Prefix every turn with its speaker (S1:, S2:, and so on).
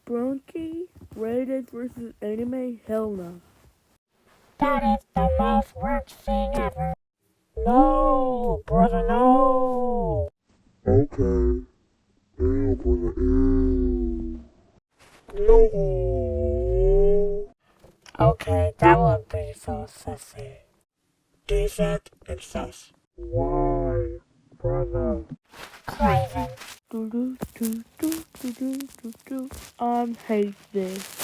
S1: Brunky, rated versus anime? Hell no.
S2: That is the most worst thing ever. No, brother, no.
S3: Okay. Ew, brother, ew.
S2: No. Okay, that would be so sassy.
S3: Decent and sus.
S2: Why, brother? Craven.
S1: I hate this.